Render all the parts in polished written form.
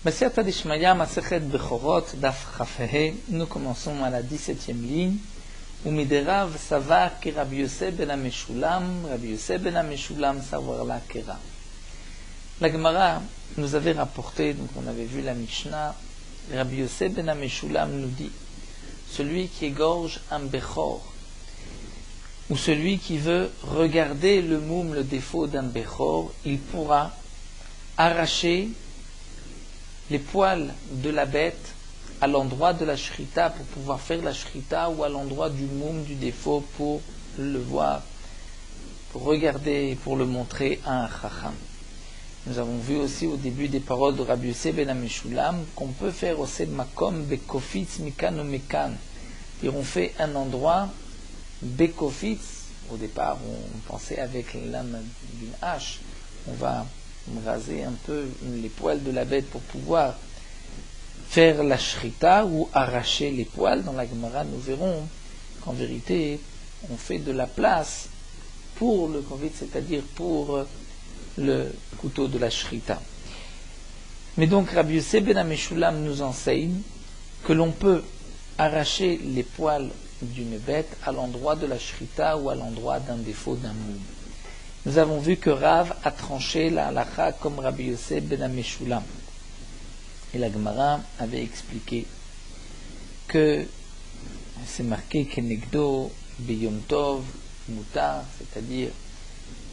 Masechet Dishmaya, Masechet Bechorot, Daf Chafehe, nous commençons à la 17e ligne. Umiderav savar que Rabbi Yosef ben Ameshulam, Rabbi Yosef ben Ameshulam savoir la kera. La Gemara nous avait rapporté, donc on avait vu la Mishnah, Rabbi Yosef ben Ameshulam nous dit, celui qui égorge un Bechor, ou celui qui veut regarder le moum, le défaut d'un Bechor, il pourra arracher les poils de la bête à l'endroit de la shrita pour pouvoir faire la shrita, ou à l'endroit du moum, du défaut, pour le voir, pour regarder, pour le montrer à un chacham. Nous avons vu aussi au début des paroles de Rabbi Yosef ben Ameshulam qu'on peut faire au sed makom bekofitz mikan ou mekan. On fait un endroit bekofitz. Au départ on pensait avec la lame d'une hache, on va raser un peu les poils de la bête pour pouvoir faire la shrita ou arracher les poils. Dans la Gemara, nous verrons qu'en vérité, on fait de la place pour le kovitz, c'est-à-dire pour le couteau de la shrita. Mais donc, Rabbi Yosef ben Ameshulam nous enseigne que l'on peut arracher les poils d'une bête à l'endroit de la shrita ou à l'endroit d'un défaut d'un moum. Nous avons vu que Rav a tranché la halakha comme Rabbi Yosef ben Ameshulam. Et la Gemara avait expliqué que c'est marqué Kenegdo Beyom Tov Mutar, c'est-à-dire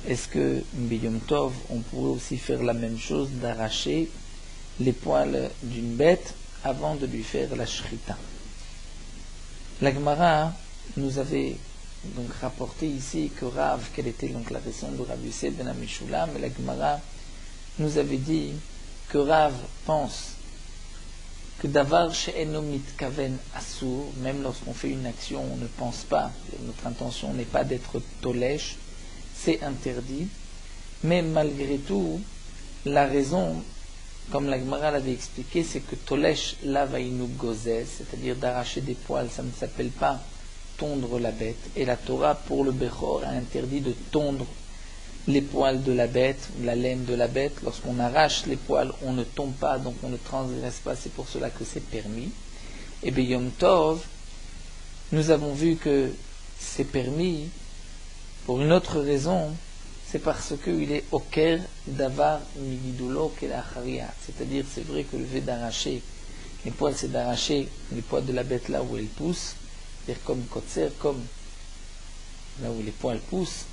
est-ce que Beyom Tov on pourrait aussi faire la même chose d'arracher les poils d'une bête avant de lui faire la shrita. La Gemara nous avait donc rapporté ici que Rav, quelle était donc la raison de Rabbi Yosef ben Ameshulam, et la Gemara nous avait dit que Rav pense que davar she'eno mitkaven asur, même lorsqu'on fait une action, on ne pense pas, notre intention n'est pas d'être tolesh, c'est interdit, mais malgré tout, la raison, comme la Gemara l'avait expliqué, c'est que tolesh lavainu gozes, c'est-à-dire d'arracher des poils, ça ne s'appelle pas tondre la bête, et la Torah pour le Bechor a interdit de tondre les poils de la bête, la laine de la bête. Lorsqu'on arrache les poils, on ne tombe pas, donc on ne transgresse pas, c'est pour cela que c'est permis. Et bien Yom Tov, nous avons vu que c'est permis pour une autre raison, c'est parce qu'il est oker davar migidulo kelachariat, c'est-à-dire c'est vrai que le fait d'arracher les poils, c'est d'arracher les poils de la bête là où elle pousse, c'est-à-dire comme kotser, comme là où les poils poussent,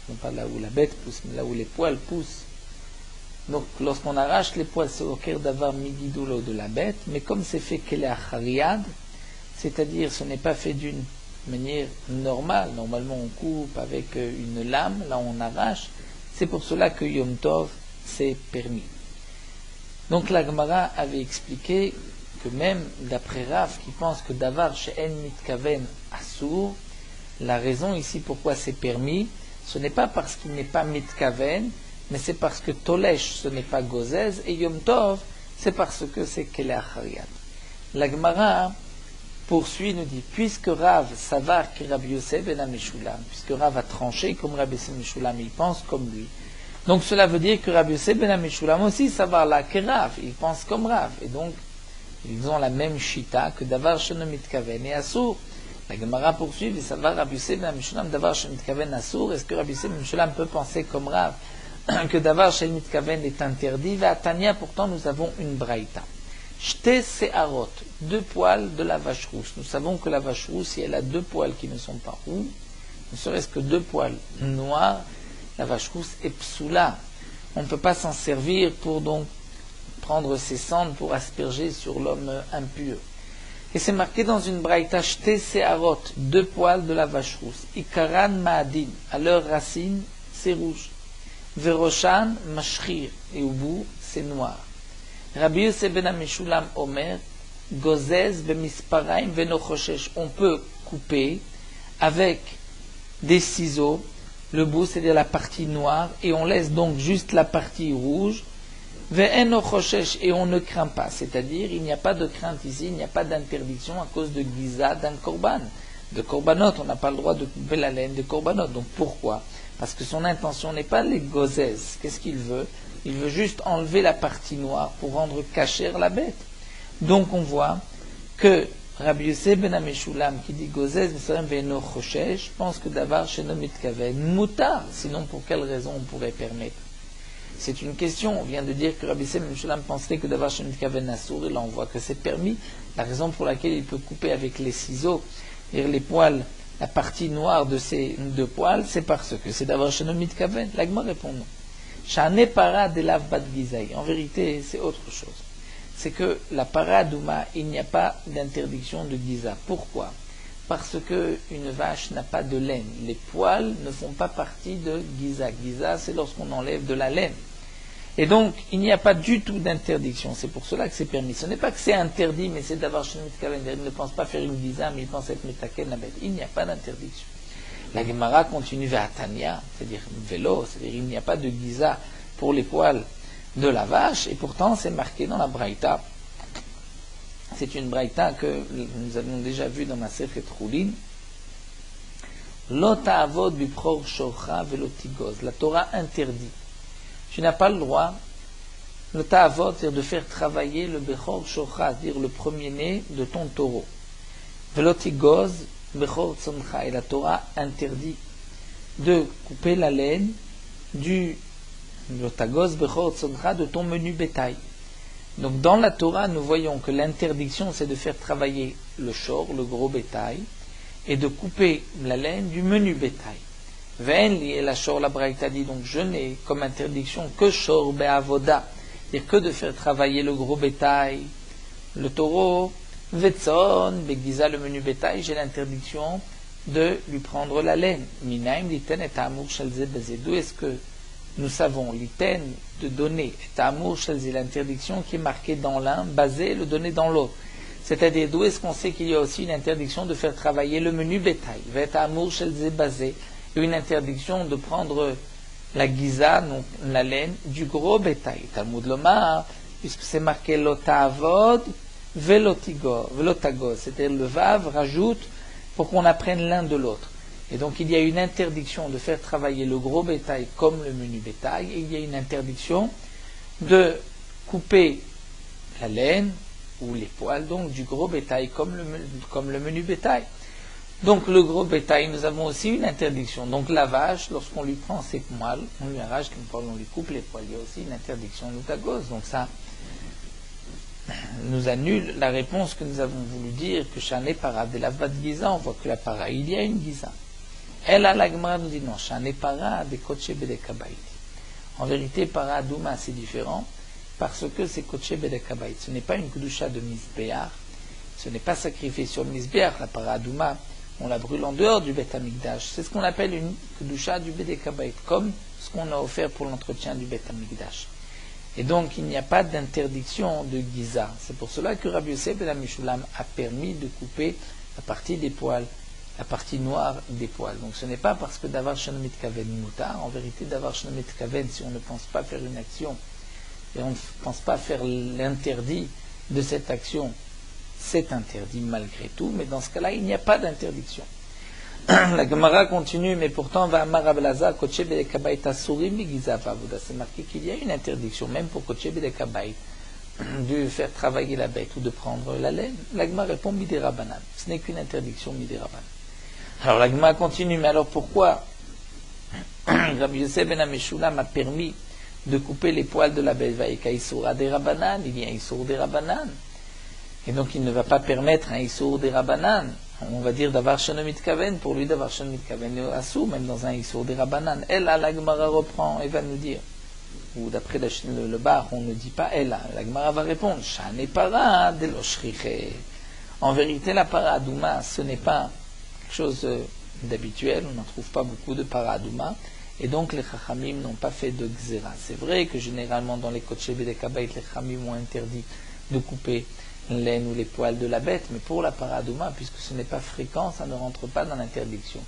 non pas là où la bête pousse, mais là où les poils poussent. Donc lorsqu'on arrache les poils, c'est au cœur d'avoir migidulo de la bête, mais comme c'est fait qu'elle est achariad, c'est-à-dire ce n'est pas fait d'une manière normale, normalement on coupe avec une lame, là on arrache, c'est pour cela que Yom Tov c'est permis. Donc la Gemara avait expliqué que même d'après Rav qui pense que davar she'en mitkaven asur, la raison ici pourquoi c'est permis, ce n'est pas parce qu'il n'est pas mitkaven, mais c'est parce que tolesh ce n'est pas gozez, et Yom Tov c'est parce que c'est kele achariat. La Gemara poursuit, nous dit, puisque Rav savar que Rabbi Yosef ben Ameshulam, puisque Rav a tranché comme Rabbi Yosef ben Ameshulam, il pense comme lui. Donc cela veut dire que Rabbi Yosef ben Ameshulam aussi savar la que Rav, il pense comme Rav, et donc ils ont la même shita que davar sheno mitkaven et asur. La Gemara poursuit, et savoir Rabbi Yosef ben Ameshulam davar sheno mitkaven asur. Est-ce que Rabbi Yosef ben Ameshulam peut penser comme Rav que davar sheno mitkaven est interdit? Va à Tania, pourtant nous avons une braïta. Shte se'arot, deux poils de la vache rousse. Nous savons que la vache rousse, si elle a deux poils qui ne sont pas roux, ne serait-ce que deux poils noirs, la vache rousse est psoula. On ne peut pas s'en servir pour donc prendre ses cendres pour asperger sur l'homme impur. Et c'est marqué dans une braïta, Shte se'arot, deux poils de la vache rousse. Ikaran ma'adin, à leur racine, c'est rouge. Veroshan mashrir, et au bout, c'est noir. Rabbi Yosef ben Ameshulam Omer, Gozez bemisparaim venochoshesh. On peut couper avec des ciseaux le bout, c'est-à-dire la partie noire, et on laisse donc juste la partie rouge. Ve'enochoshesh, et on ne craint pas, c'est-à-dire il n'y a pas de crainte ici, il n'y a pas d'interdiction à cause de giza d'un korban. De korbanot, on n'a pas le droit de couper la laine de korbanot. Donc pourquoi? Parce que son intention n'est pas les gozez. Qu'est-ce qu'il veut? Il veut juste enlever la partie noire pour rendre cachère la bête. Donc on voit que Rabbi Yosef ben Ameshulam qui dit Gozez Mitzrayim ve'eno choshesh pense que davar sheno mitkaven mutar. Sinon pour quelle raison on pourrait permettre? C'est une question. On vient de dire que Rabbi Yosef ben Ameshulam pensait que davar sheno mitkaven assour, et là on voit que c'est permis. La raison pour laquelle il peut couper avec les ciseaux, c'est-à-dire les poils, la partie noire de ces deux poils, c'est parce que c'est davar sheno mitkaven. L'Agma répond non. Shane para de lav bat gizaï. En vérité, c'est autre chose. C'est que la paradouma, il n'y a pas d'interdiction de giza. Pourquoi? Parce que une vache n'a pas de laine. Les poils ne font pas partie de giza. Giza, c'est lorsqu'on enlève de la laine. Et donc, il n'y a pas du tout d'interdiction. C'est pour cela que c'est permis. Ce n'est pas que c'est interdit, mais c'est d'avoir chez mitkaven. Il ne pense pas faire une giza, mais il pense être metaken la bête. Il n'y a pas d'interdiction. La Gemara continue vers Tanya, c'est-à-dire vélo, c'est-à-dire il n'y a pas de giza pour les poils de la vache, et pourtant c'est marqué dans la Braïta. C'est une Braïta que nous avions déjà vue dans ma Masechet Chulin. Lo ta'avod bipror shorcha velo tigoz. La Torah interdit. Tu n'as pas le droit, le ta'avod, c'est-à-dire de faire travailler le bechor shorcha, c'est-à-dire le premier-né de ton taureau. Velo tigoz bechor tzoncha. Et la Torah interdit de couper la laine du l'otagos bechor tzoncha de ton menu bétail. Donc dans la Torah, nous voyons que l'interdiction, c'est de faire travailler le shor, le gros bétail, et de couper la laine du menu bétail. Ve'en li la shor, la Braïta dit, donc je n'ai comme interdiction que shor be'avoda, c'est-à-dire que de faire travailler le gros bétail, le taureau, ve'tzon be'giza, le menu bétail, j'ai l'interdiction de lui prendre la laine. Minaim liten et amur shel ze bezé. D'où est-ce que nous savons l'iten de donner et amour chez l'interdiction qui est marquée dans l'un, basé le donner dans l'autre. C'est-à-dire d'où est-ce qu'on sait qu'il y a aussi une interdiction de faire travailler le menu bétail, et amour chez basé, et une interdiction de prendre la giza, donc la laine, du gros bétail. Talmud Lomar, puisque c'est marqué l'otavod, velotagos, c'est-à-dire le vav rajoute pour qu'on apprenne l'un de l'autre. Et donc il y a une interdiction de faire travailler le gros bétail comme le menu bétail, et il y a une interdiction de couper la laine ou les poils donc du gros bétail comme le menu bétail. Donc le gros bétail, nous avons aussi une interdiction. Donc la vache, lorsqu'on lui prend ses poils, on lui arrache les poils, on lui coupe les poils. Il y a aussi une interdiction d'otagos. Donc ça nous annule la réponse que nous avons voulu dire que Shané para de la vat giza, on voit que la para, il y a une giza. Elle a la Gemara nous dit non, Shané para de kotche bede kabayit. En vérité, para douma c'est différent parce que c'est kotche bede kabayit. Ce n'est pas une kedusha de misbéar, ce n'est pas sacrifié sur le misbéar. La para douma, on la brûle en dehors du Beth Amikdash. C'est ce qu'on appelle une kedusha du bede kabayit, comme ce qu'on a offert pour l'entretien du Beth Amikdash. Et donc, il n'y a pas d'interdiction de giza. C'est pour cela que Rabbi Yosef ben Ameshulam a permis de couper la partie des poils, la partie noire des poils. Donc, ce n'est pas parce que d'avar sheno mitkaven mutar. En vérité, d'avar sheno mitkaven, si on ne pense pas faire une action et on ne pense pas faire l'interdit de cette action, c'est interdit malgré tout. Mais dans ce cas-là, il n'y a pas d'interdiction. La Gemara continue, mais pourtant, c'est marqué qu'il y a une interdiction, même pour Kotche Bede Kabayit, de faire travailler la bête ou de prendre la laine. La Gemara répond Midé Rabanan. Ce n'est qu'une interdiction Midé Rabanan. Alors la Gemara continue, mais alors pourquoi Rabbi Yosef ben Ameshulam a permis de couper les poils de la bête? Vaïka Issoura des Rabanan, il y a un Issour des Rabanan. Et donc il ne va pas permettre un Issour des Rabanan. On va dire d'avar sheno mitkaven, pour lui d'avar sheno mitkaven asou, même dans un Issour des Rabanan. Elle, la Gemara reprend et va nous dire, ou d'après le bar, on ne dit pas elle, la Gemara va répondre, Shane para de l'oshriche. En vérité, la paradouma, ce n'est pas quelque chose d'habituel, on n'en trouve pas beaucoup de paradouma, et donc les chachamim n'ont pas fait de xéra. C'est vrai que généralement dans les Kotche Bede Kabayit, les chachamim ont interdit de couper laine ou les poils de la bête, mais pour la paradouma, puisque ce n'est pas fréquent, ça ne rentre pas dans l'interdiction.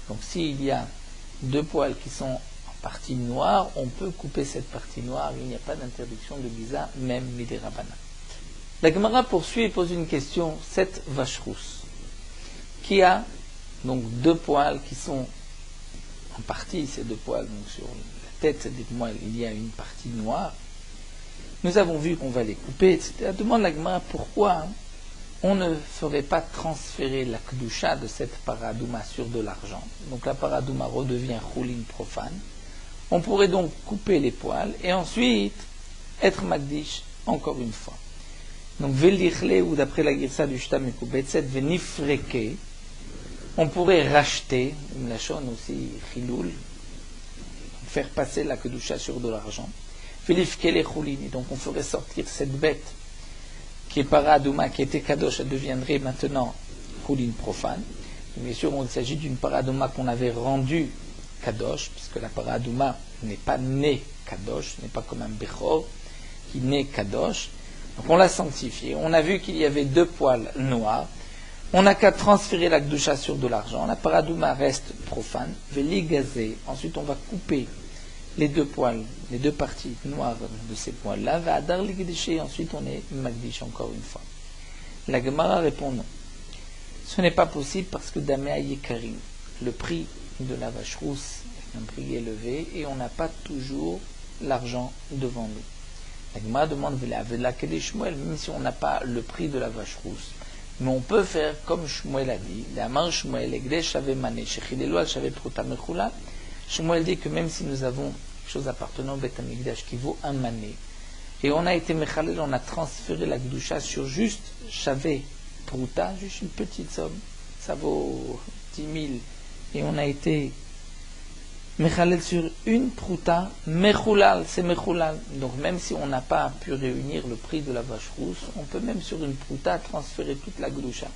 Donc s'il y a deux poils qui sont en partie noire, on peut couper cette partie noire, il n'y a pas d'interdiction de giza, même midé rabbanan. La Gemara poursuit et pose une question, cette vache rousse, qui a donc deux poils qui sont en partie, ces deux poils donc sur la tête des poils, il y a une partie noire. Nous avons vu qu'on va les couper, etc. Demande la Gemara pourquoi on ne ferait pas transférer la kedusha de cette paradouma sur de l'argent. Donc la paradouma redevient choulin profane. On pourrait donc couper les poils et ensuite être magdish encore une fois. Donc velichle, ou d'après la girsa du shtam ekubetset, venifreke, on pourrait racheter, une lachon aussi chiloul, faire passer la kedusha sur de l'argent. Velifke les choulin, et donc on ferait sortir cette bête qui est paradouma, qui était kadosh, elle deviendrait maintenant choulin profane. Bien sûr, il s'agit d'une paradouma qu'on avait rendue kadosh, puisque la paradouma n'est pas née kadosh, n'est pas comme un bechor qui naît kadosh. Donc on l'a sanctifié. On a vu qu'il y avait 2 poils noirs. On n'a qu'à transférer la kedusha sur de l'argent. La paradouma reste profane. Veligazé. Ensuite, on va couper les 2 poils, les 2 parties noires de ces poils-là. Va adar ligdéché. Ensuite, on est magdish encore une fois. La Gemara répond non. Ce n'est pas possible parce que Damea Yekarim, le prix de la vache rousse est un prix élevé et on n'a pas toujours l'argent devant nous. La Gemara demande même si on n'a pas le prix de la vache rousse, mais on peut faire comme Shmuel a dit. Shmuel dit que même si nous avons quelque chose appartenant au Beth Amikdash qui vaut un mané, et on a été mechalel, on a transféré la kedusha sur juste shavé pruta, juste une petite somme, ça vaut 10 000, et on a été mechalel sur une pruta, mechulal, c'est mechulal. Donc même si on n'a pas pu réunir le prix de la vache rousse, on peut même sur une pruta transférer toute la kedusha.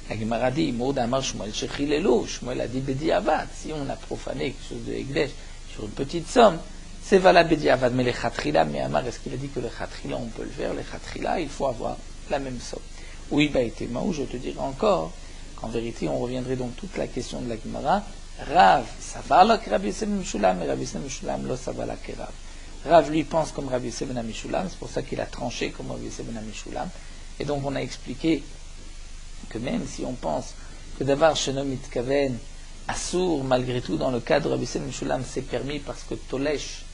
La Gemara dit, Shmuel a dit bediavad, si on a profané quelque chose de Egdesh sur une petite somme, c'est valable bediavad. Mais les chatrila, mais Amar, est-ce qu'il a dit que les chatrila on peut le faire? Les chatrila, il faut avoir la même somme. Oui, ou je te dirai encore qu'en vérité, on reviendrait donc toute la question de la Gemara. Rav, ça va là que Rabbi Yosef ben Meshulam, mais Rabbi Yosef ben Meshulam, là, ça va là que Rav. Rav, lui, pense comme Rabbi Yosef ben Meshulam, c'est pour ça qu'il a tranché comme Rabbi Yosef ben Meshulam. Et donc, on a expliqué que même si on pense que d'avoir Shenom Mitkaven, Assour, malgré tout, dans le cas de Rabbi Yosef ben Meshulam, c'est permis parce que Tolesh,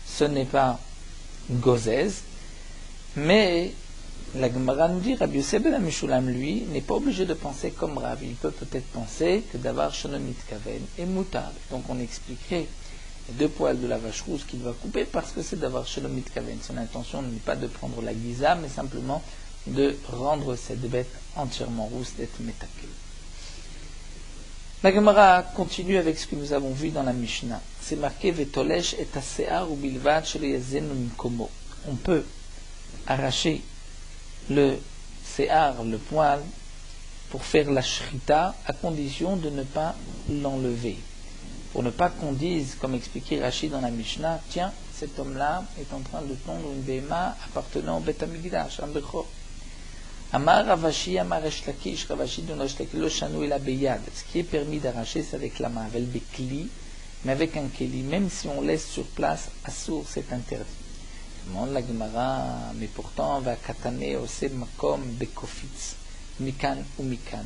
ce n'est pas Gozez, mais la Gemara nous dit, Rabbi Yosef ben Meshulam, lui, n'est pas obligé de penser comme Rav. Il peut peut-être penser que d'avoir Shenom Mitkaven est mutable. Donc on expliquerait les 2 poils de la vache rousse qu'il va couper parce que c'est d'avoir Shenom Mitkaven. Son intention n'est pas de prendre la giza, mais simplement de rendre cette bête entièrement rousse, d'être métaké. La Gemara continue avec ce que nous avons vu dans la Mishnah. C'est marqué Vetolesh et Asear ou Bilvad chez les Yazen Mkomo. On peut arracher le séar, le poil, pour faire la shrita, à condition de ne pas l'enlever. Pour ne pas qu'on dise, comme expliqué Rachid dans la Mishnah, tiens, cet homme-là est en train de tondre une béma appartenant au Beth Amikdash, un Bechor. Amar Ravashi, Amar Eshlakish, Ravashi de Noshlaki, lo Shanou et la Beyad. Ce qui est permis d'arracher, c'est avec la main, avec le Bekli, mais avec un Keli, même si on laisse sur place, Assour, c'est interdit. Demande la Gemara, mais pourtant, va katane ose makom bekofitz, mikan ou mikan.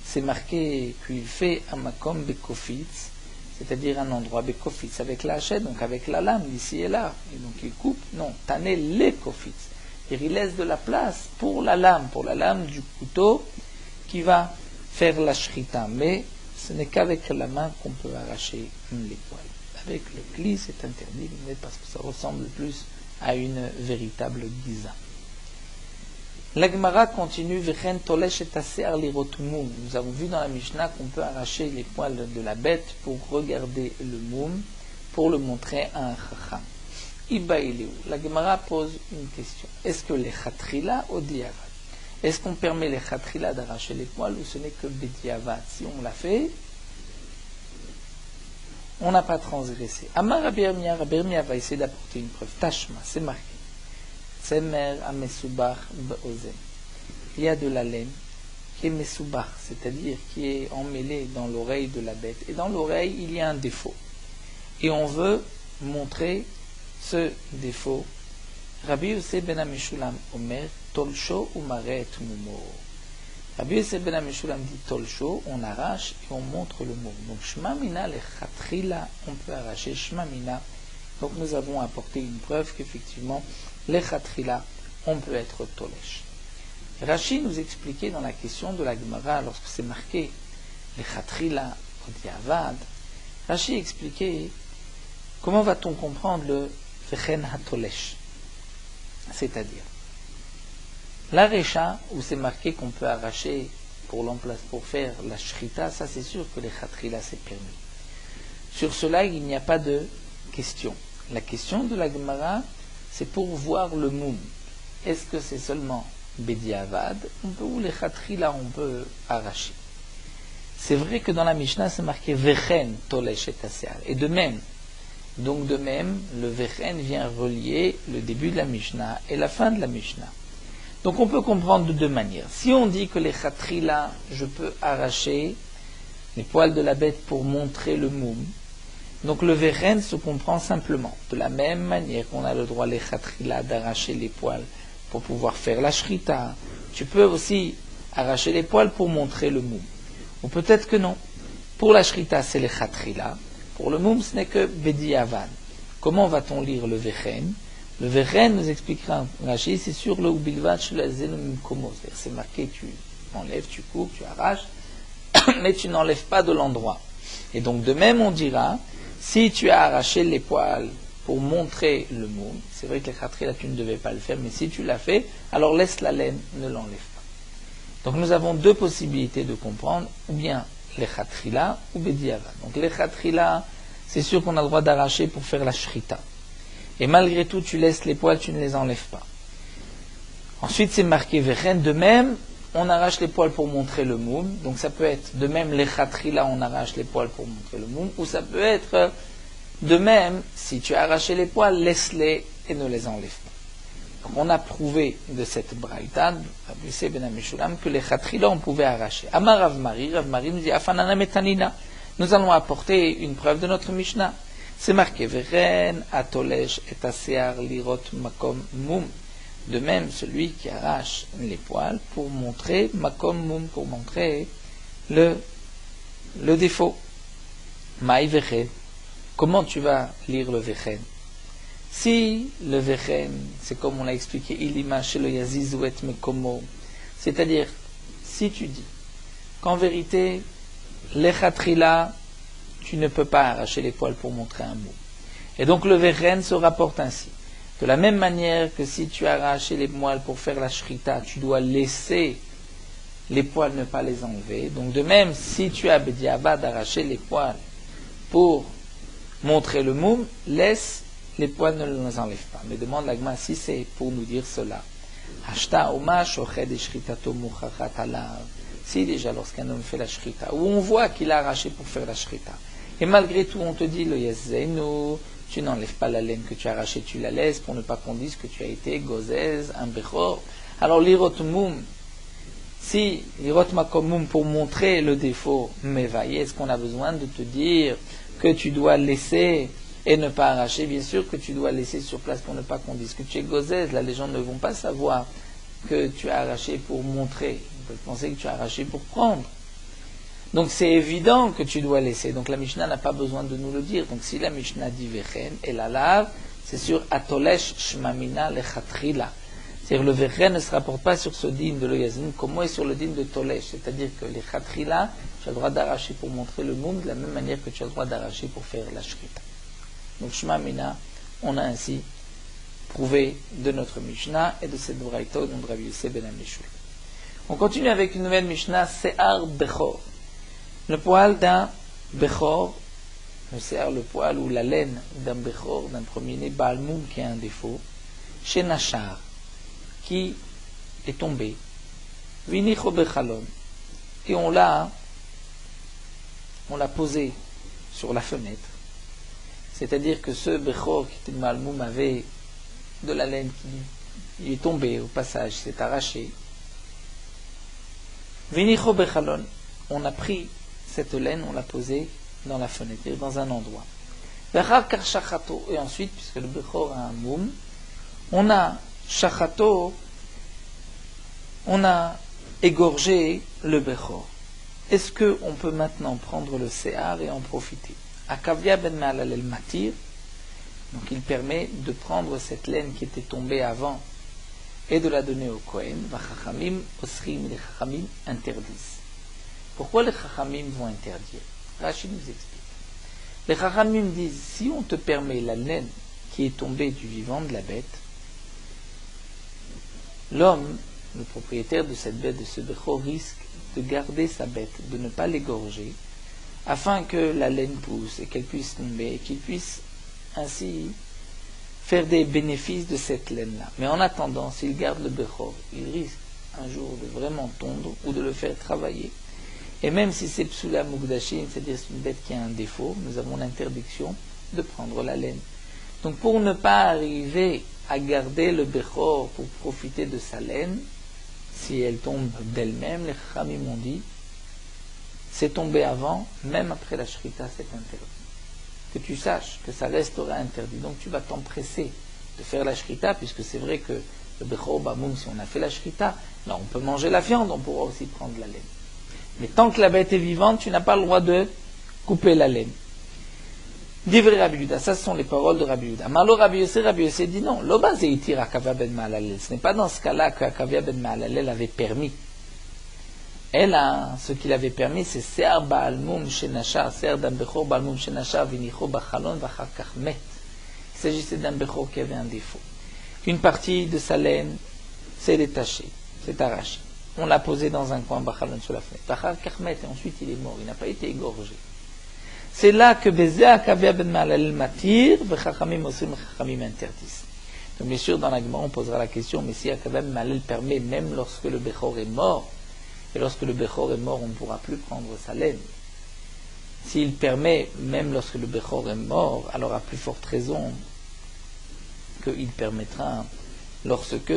C'est marqué qu'il fait un makom bekofitz, c'est-à-dire un endroit bekofitz avec la hachette, donc avec la lame d'ici et là. Et donc il coupe, non, tané les kofitz. Et il laisse de la place pour la lame du couteau qui va faire la shrita. Mais ce n'est qu'avec la main qu'on peut arracher les poils. Avec le cli, c'est interdit, mais parce que ça ressemble plus à une véritable giza. La Gemara continue, nous avons vu dans la Mishnah qu'on peut arracher les poils de la bête pour regarder le moum, pour le montrer à un chacham. La Gemara pose une question. Est-ce que les chatrila ou diavad? Est-ce qu'on permet les chatrila d'arracher les poils ou ce n'est que bediavad? Si on l'a fait, on n'a pas transgressé. Amar Rabbi Yirmiyah va essayer d'apporter une preuve. Tashma, c'est marqué. Tsemer a mesubach be'ozen. Il y a de la laine qui est mesubach, c'est-à-dire qui est emmêlée dans l'oreille de la bête. Et dans l'oreille, il y a un défaut. Et on veut montrer ce défaut. Rabbi Yosef ben Meshulam Omer, Tolsho ou Maret Mumo. Rabbi Yosef ben Meshulam dit Tolsho, on arrache et on montre le mot. Donc Shma Mina le Chatrila, on peut arracher. Shma Mina Donc nous avons apporté une preuve qu'effectivement, les Khatrila, on peut être Tolesh. Rashi nous expliquait dans la question de la Gemara, lorsque c'est marqué les Khatrila au Diavad, Rashi expliquait comment va-t-on comprendre le Vechen HaTolesh, c'est-à-dire la Recha, où c'est marqué qu'on peut arracher pour faire la Shrita, ça c'est sûr que les Khatrila c'est permis. Sur cela, il n'y a pas de question. La question de la Gemara, c'est pour voir le Moum. Est-ce que c'est seulement Bediavad, ou les Khatrila on peut arracher? C'est vrai que dans la Mishnah, c'est marqué Vechen Tolesh et Tasear. Et de même, le Vechen vient relier le début de la Mishnah et la fin de la Mishnah. Donc on peut comprendre de deux manières. Si on dit que les Khatrila, je peux arracher les poils de la bête pour montrer le Moum, donc le Vechen se comprend simplement. De la même manière qu'on a le droit, les Khatrila, d'arracher les poils pour pouvoir faire la Shrita, tu peux aussi arracher les poils pour montrer le Moum. Ou peut-être que non. Pour la Shrita, c'est les Khatrila. Pour le Moum, ce n'est que Bediavad. Comment va-t-on lire le Vechen? Le Vechen nous expliquera Rashi, c'est sur le Ubilvat Shulazen Komo. C'est marqué, tu enlèves, tu coupes, tu arraches, mais tu n'enlèves pas de l'endroit. Et donc de même, on dira, si tu as arraché les poils pour montrer le Moum, c'est vrai que les Khatrila, tu ne devais pas le faire, mais si tu l'as fait, alors laisse la laine, ne l'enlève pas. Donc nous avons deux possibilités de comprendre, ou bien les Khatrila ou Bediavad. Donc les Khatrila, c'est sûr qu'on a le droit d'arracher pour faire la Shrita. Et malgré tout, tu laisses les poils, tu ne les enlèves pas. Ensuite, c'est marqué Vechen. De même, on arrache les poils pour montrer le Moum. Donc ça peut être, de même, les Khatrila, on arrache les poils pour montrer le Moum. Ou ça peut être, de même, si tu as arraché les poils, laisse-les et ne les enlève pas. Donc on a prouvé de cette braïta, Rabbi Yossé ben Amishulam, que les Khatrila, on pouvait arracher. Amar Rav Mari nous dit, Afanana metanina. Nous allons apporter une preuve de notre Mishnah. C'est marqué, Veren, Atolesh et Tasear lirot makom mum. De même, celui qui arrache les poils pour montrer makom mum, pour montrer le défaut. Maï Vechen. Comment tu vas lire le Vechen? Si le Vechen, c'est comme on l'a expliqué, Ilima shelo yazizu et mekomo, c'est-à-dire, si tu dis qu'en vérité, les Khatrila, tu ne peux pas arracher les poils pour montrer un mot. Et donc le Vechen se rapporte ainsi. De la même manière que si tu as arraché les poils pour faire la Shrita, tu dois laisser les poils, ne pas les enlever. Donc de même, si tu as Bediavad d'arracher les poils pour montrer le moum, laisse les poils, ne les enlève pas. Mais demande l'agma si c'est pour nous dire cela. Hashta oma shoched eshritato muchachat alav. Si déjà lorsqu'un homme fait la Shrita, où on voit qu'il a arraché pour faire la Shrita, et malgré tout on te dit le Yazenu, tu n'enlèves pas la laine que tu as arrachée, tu la laisses pour ne pas qu'on dise que tu as été gozez, un bechor. Alors l'irot moum, si l'irot makom moum pour montrer le défaut, mais vaillez, est-ce qu'on a besoin de te dire que tu dois laisser et ne pas arracher? Bien sûr que tu dois laisser sur place pour ne pas qu'on dise que tu es gozez. Là les gens ne vont pas savoir que tu as arraché pour montrer. Ils peuvent penser que tu as arraché pour prendre. Donc c'est évident que tu dois laisser. Donc la Mishnah n'a pas besoin de nous le dire. Donc si la Mishnah dit Vechen et la lave, c'est sur Atolesh Shmamina le Khatrila. C'est-à-dire le Vechen ne se rapporte pas sur ce din de l'Oyazin, comme est sur le din de Tolesh. C'est-à-dire que les Khatrila, tu as le droit d'arracher pour montrer le monde de la même manière que tu as le droit d'arracher pour faire la Shrita. Donc Shmamina, on a ainsi prouvé de notre Mishnah et de cette Braïta au nom de Rabbi Yossé ben Amishulam. On continue avec une nouvelle Mishnah, Se'ar Bechor. Le poil d'un Bechor, le Se'ar, le poil ou la laine d'un Bechor, d'un premier-né, Baal Moum qui a un défaut, chez Nachar, qui est tombé, Vinicho Bechalon, et on l'a posé sur la fenêtre. C'est-à-dire que ce Bechor qui était Baal Moum avait de la laine qui est tombée au passage, s'est arraché. Vinicho Bechalon, on a pris cette laine, on l'a posée dans la fenêtre, dans un endroit. Et ensuite, puisque le Bechor a un moum, on a shachato, on a égorgé le Bechor. Est-ce qu'on peut maintenant prendre le Se'ar et en profiter? Akavia ben Me'alal el Matir, Donc il permet de prendre cette laine qui était tombée avant et de la donner au Kohen. Vachachamim osrim, les Chachamim interdisent. Pourquoi les Chachamim vont interdire? Rashi nous explique. Les Chachamim disent, si on te permet la laine qui est tombée du vivant de la bête, l'homme, le propriétaire de cette bête, de ce bechor, risque de garder sa bête, de ne pas l'égorger, afin que la laine pousse et qu'elle puisse tomber, et qu'il puisse ainsi faire des bénéfices de cette laine-là. Mais en attendant, s'il garde le bechor, il risque un jour de vraiment tondre ou de le faire travailler. Et même si c'est psula mukdashim, c'est-à-dire c'est une bête qui a un défaut, nous avons l'interdiction de prendre la laine. Donc pour ne pas arriver à garder le bechor pour profiter de sa laine, si elle tombe d'elle-même, les Chachamim ont dit, c'est tombé avant, même après la shrita, c'est interdit. Que tu saches que ça restera interdit. Donc tu vas t'empresser de faire la shrita, puisque c'est vrai que le bechor bamoum, si on a fait la shrita, là on peut manger la viande, on pourra aussi prendre la laine. Mais tant que la bête est vivante, tu n'as pas le droit de couper la laine. Divrei Rabbi Yehuda, ça ce sont les paroles de Rabbi Yehuda. Malo Rabbi Yossé dit non, l'oba zeitir Akavia ben Mahalalel. Ce n'est pas dans ce cas-là que Akavia ben Mahalalel avait permis. Elle a, ce qu'il avait permis, c'est Se'ar Ba'almum Shenasha, Se'ar d'un Bechor Ba'almum Shenasha, Vinicho Bachalon Vachakach Met. Il s'agissait d'un Bechor qui avait un défaut. Une partie de sa laine s'est détachée, s'est arrachée. On l'a posé dans un coin Bachalon sur la fenêtre. Vachakach Met, et ensuite il est mort, il n'a pas été égorgé. C'est là que Bezeh Akavia ben Mahalalel matir, Vechachamim osrim, Chachamim interdisent. Donc bien sûr, dans la Gemara, on posera la question, mais si Akavia ben Mahalalel permet, même lorsque le Bechor est mort, et lorsque le Bechor est mort, on ne pourra plus prendre sa laine. S'il permet, même lorsque le Bechor est mort, alors à plus forte raison qu'il permettra lorsque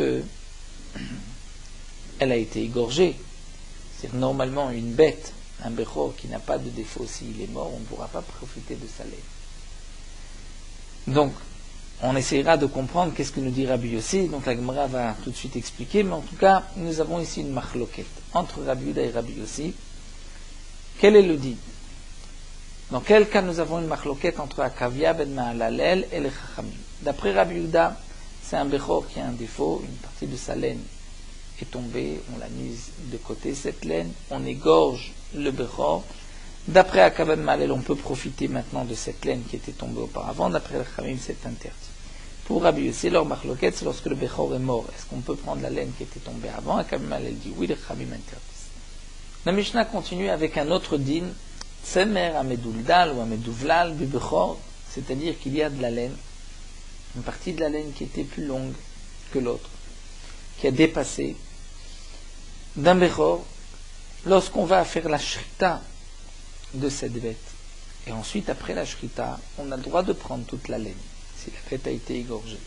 elle a été égorgée. C'est normalement une bête, un Bechor qui n'a pas de défaut, s'il est mort, on ne pourra pas profiter de sa laine. Donc, on essaiera de comprendre qu'est-ce que nous dit Rabbi Yossi. Donc la Gemara va tout de suite expliquer, mais en tout cas, nous avons ici une machloket entre Rabbi Yehuda et Rabbi Yossi. Quel est le din? Dans quel cas nous avons une machloket entre Akavia ben Mahalalel et les Chachamim? D'après Rabbi Yehuda, c'est un Bechor qui a un défaut, une partie de sa laine est tombée, on l'a mise de côté cette laine, on égorge le Bechor. D'après Akavia ben Mahalalel, on peut profiter maintenant de cette laine qui était tombée auparavant. D'après les Chachamim, c'est interdit. Pour Rabbi Yossi, leur machloket, c'est lorsque le Bechor est mort. Est-ce qu'on peut prendre la laine qui était tombée avant? Akavia ben Mahalalel dit oui, les Chachamim interdisent. La Mishnah continue avec un autre din, Tsemer ameduldal ou ameduvlal du Bechor, c'est-à-dire qu'il y a de la laine, une partie de la laine qui était plus longue que l'autre, qui a dépassé d'un Bechor, lorsqu'on va faire la shrita de cette bête. Et ensuite, après la shrita, on a le droit de prendre toute la laine, si la bête a été égorgée.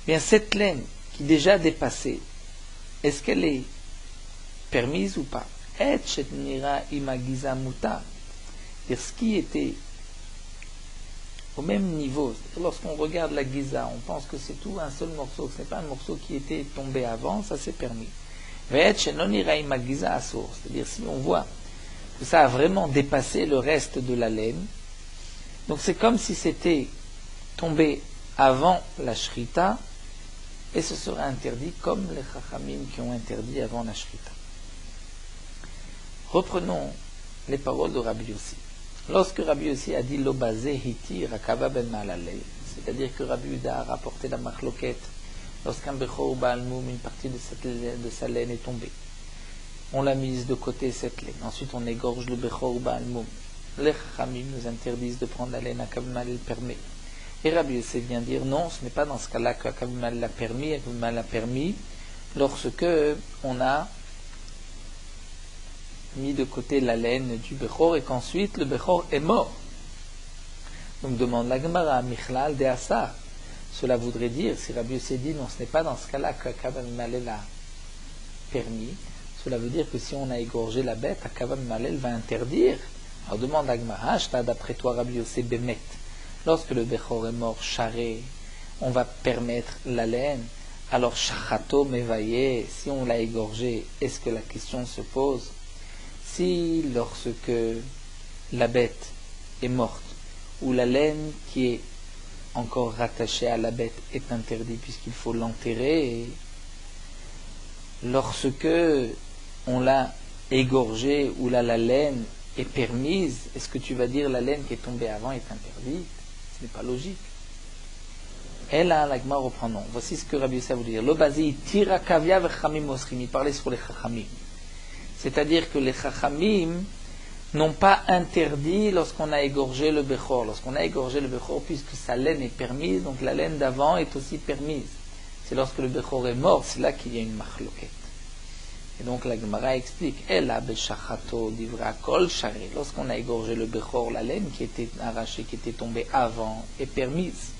Bien, cette laine qui déjà dépassée, est-ce qu'elle est permise ou pas? Et chetnira imagiza muta. C'est-à-dire ce qui était au même niveau. Lorsqu'on regarde la giza, on pense que c'est tout un seul morceau, que ce n'est pas un morceau qui était tombé avant, ça c'est permis. Et chenonira imagiza asur. C'est-à-dire si on voit que ça a vraiment dépassé le reste de la laine, donc c'est comme si c'était tombé avant la shrita, et ce sera interdit comme les chachamim qui ont interdit avant la shrita. Reprenons les paroles de Rabbi Yossi. Lorsque Rabbi Yossi a dit l'obazé hitir Akavia ben Mahalalel, c'est-à-dire que Rabbi Yehuda a rapporté la machloket, lorsqu'un Bechor Ba'almum, une partie de sa laine est tombée, on l'a mise de côté cette laine. Ensuite on égorge le Bechor Ba'almum. Les Chachamim nous interdisent de prendre la laine, Akavia ben Mahalalel permet. Et Rabbi Yossi vient dire non, ce n'est pas dans ce cas-là qu'Akavia ben Mahalalel l'a permis. Akavia ben Mahalalel l'a permis lorsque on a mis de côté la laine du Bechor et qu'ensuite le Bechor est mort. Donc demande la Gemara, Michlal de Asa. Cela voudrait dire, si Rabbi Yossi dit non, ce n'est pas dans ce cas-là qu'Akavia ben Mahalalel a permis, cela veut dire que si on a égorgé la bête, Akavia ben Mahalalel va interdire. Alors demande la Gemara, d'après toi Rabbi Yossi Bemet, lorsque le Bechor est mort, charré, on va permettre la laine. Alors shachato mevaye, si on l'a égorgé, est-ce que la question se pose? Si lorsque la bête est morte, ou la laine qui est encore rattaché à la bête est interdit puisqu'il faut l'enterrer. Lorsque on l'a égorgé ou là la laine est permise, est-ce que tu vas dire la laine qui est tombée avant est interdite? Ce n'est pas logique. Et là, la Gemara reprend non. Voici ce que Rabbi Yosef veut dire. L'obazi tira kavia v'chamim osrim. Il parlait sur les chachamim. C'est-à-dire que les chachamim n'ont pas interdit lorsqu'on a égorgé le bechor. Lorsqu'on a égorgé le bechor, puisque sa laine est permise, donc la laine d'avant est aussi permise. C'est lorsque le bechor est mort, c'est là qu'il y a une machloket. Et donc la Gemara explique, Ela beshachato divra kol shari. Lorsqu'on a égorgé le bechor, la laine qui était arrachée, qui était tombée avant, est permise.